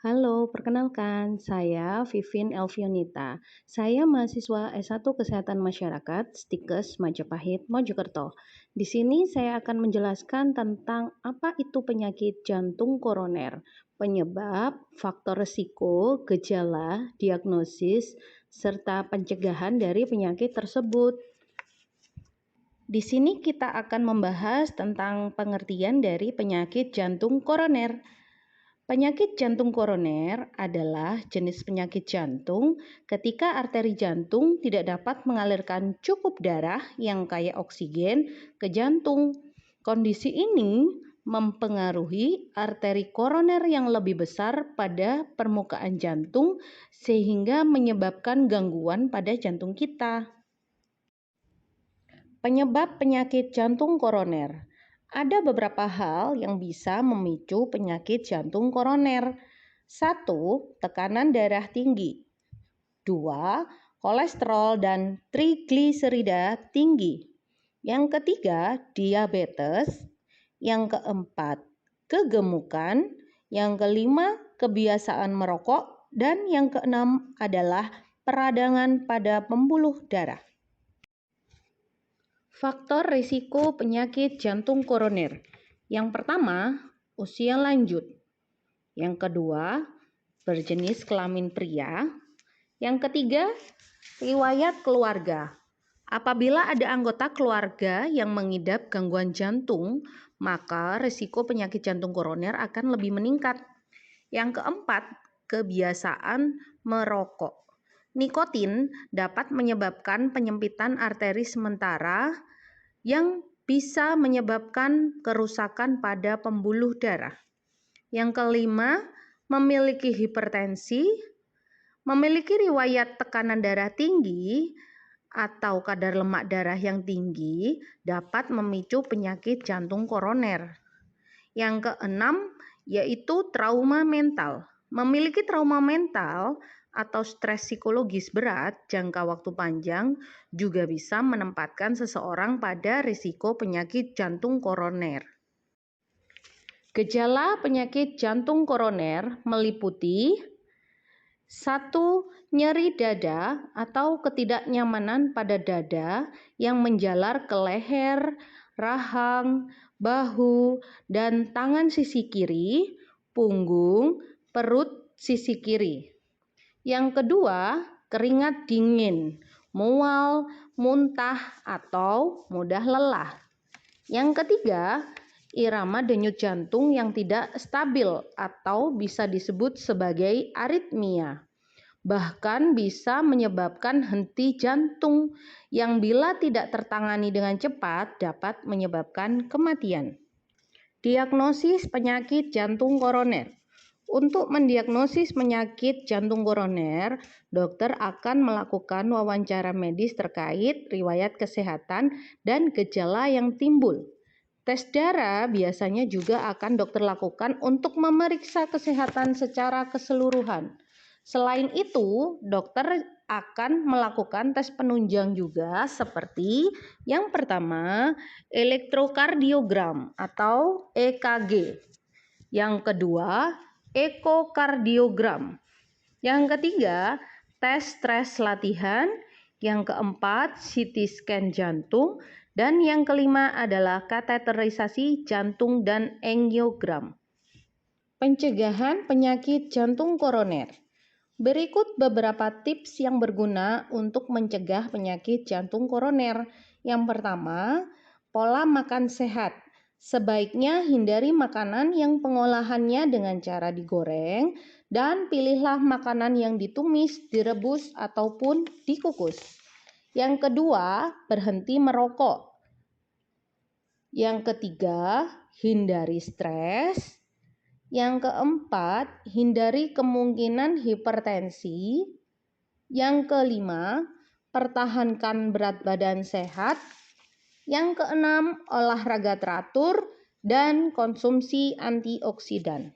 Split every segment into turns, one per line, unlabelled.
Halo, perkenalkan, saya Vivin Elvionita. Saya mahasiswa S1 Kesehatan Masyarakat, Stikes, Majapahit, Mojokerto. Di sini saya akan menjelaskan tentang apa itu penyakit jantung koroner, penyebab, faktor risiko, gejala, diagnosis, serta pencegahan dari penyakit tersebut. Di sini kita akan membahas tentang pengertian dari penyakit jantung koroner. Penyakit jantung koroner adalah jenis penyakit jantung ketika arteri jantung tidak dapat mengalirkan cukup darah yang kaya oksigen ke jantung. Kondisi ini mempengaruhi arteri koroner yang lebih besar pada permukaan jantung sehingga menyebabkan gangguan pada jantung kita. Penyebab penyakit jantung koroner. Ada beberapa hal yang bisa memicu penyakit jantung koroner. 1. Tekanan darah tinggi. 2. Kolesterol dan trigliserida tinggi. Yang ketiga, diabetes. Yang keempat, kegemukan. Yang kelima, kebiasaan merokok. Dan yang keenam adalah peradangan pada pembuluh darah. Faktor risiko penyakit jantung koroner. Yang pertama, usia lanjut. Yang kedua, berjenis kelamin pria. Yang ketiga, riwayat keluarga. Apabila ada anggota keluarga yang mengidap gangguan jantung, maka risiko penyakit jantung koroner akan lebih meningkat. Yang keempat, kebiasaan merokok. Nikotin dapat menyebabkan penyempitan arteri sementara yang bisa menyebabkan kerusakan pada pembuluh darah. Yang kelima, memiliki hipertensi, memiliki riwayat tekanan darah tinggi atau kadar lemak darah yang tinggi dapat memicu penyakit jantung koroner. Yang keenam, yaitu trauma mental. Memiliki trauma mental atau stres psikologis berat jangka waktu panjang juga bisa menempatkan seseorang pada risiko penyakit jantung koroner. Gejala penyakit jantung koroner meliputi 1. Nyeri dada atau ketidaknyamanan pada dada yang menjalar ke leher, rahang, bahu, dan tangan sisi kiri, punggung, perut sisi kiri. Yang kedua, keringat dingin, mual, muntah, atau mudah lelah. Yang ketiga, irama denyut jantung yang tidak stabil atau bisa disebut sebagai aritmia. Bahkan bisa menyebabkan henti jantung yang bila tidak tertangani dengan cepat dapat menyebabkan kematian. Diagnosis penyakit jantung koroner. Untuk mendiagnosis penyakit jantung koroner, dokter akan melakukan wawancara medis terkait riwayat kesehatan dan gejala yang timbul. Tes darah biasanya juga akan dokter lakukan untuk memeriksa kesehatan secara keseluruhan. Selain itu, dokter akan melakukan tes penunjang juga seperti yang pertama, elektrokardiogram atau EKG. Yang kedua, ekokardiogram. Yang ketiga, tes stres latihan. Yang keempat, CT scan jantung. Dan yang kelima adalah kateterisasi jantung dan angiogram. Pencegahan penyakit jantung koroner. Berikut beberapa tips yang berguna untuk mencegah penyakit jantung koroner. Yang pertama, pola makan sehat. Sebaiknya hindari makanan yang pengolahannya dengan cara digoreng dan pilihlah makanan yang ditumis, direbus, ataupun dikukus. Yang kedua, berhenti merokok. Yang ketiga, hindari stres. Yang keempat, hindari kemungkinan hipertensi. Yang kelima, pertahankan berat badan sehat. Yang keenam, olahraga teratur dan konsumsi antioksidan.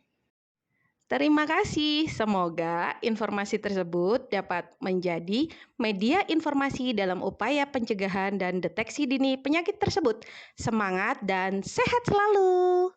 Terima kasih. Semoga informasi tersebut dapat menjadi media informasi dalam upaya pencegahan dan deteksi dini penyakit tersebut. Semangat dan sehat selalu.